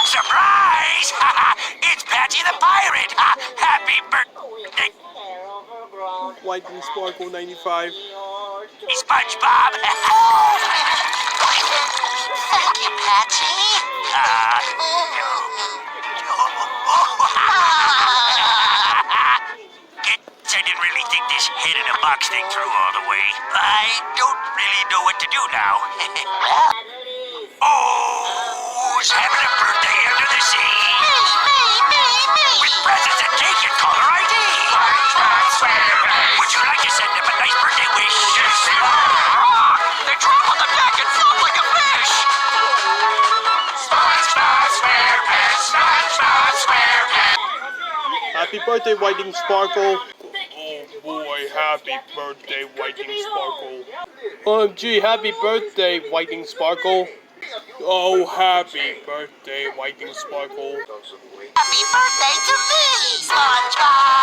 Surprise! It's Patchy the Pirate! Happy birthday, Whiting Sparkle 95. SpongeBob! Thank you, Patchy. I didn't really think this head in a box thing through all the way. I don't really know what to do now. Oh, who's having a birthday under the sea? Me. With presents and cake and caller ID. Would you like to send them a nice birthday wish? Yes, they drop on the deck and flop like a fish. SpongeBob SquarePants, SpongeBob SquarePants. Happy birthday, Whiting Sparkle. Oh boy, happy birthday, Whiting Sparkle. OMG, happy birthday, Whiting Sparkle. Oh, happy birthday, Whiting Sparkle. Happy birthday to me, SpongeBob.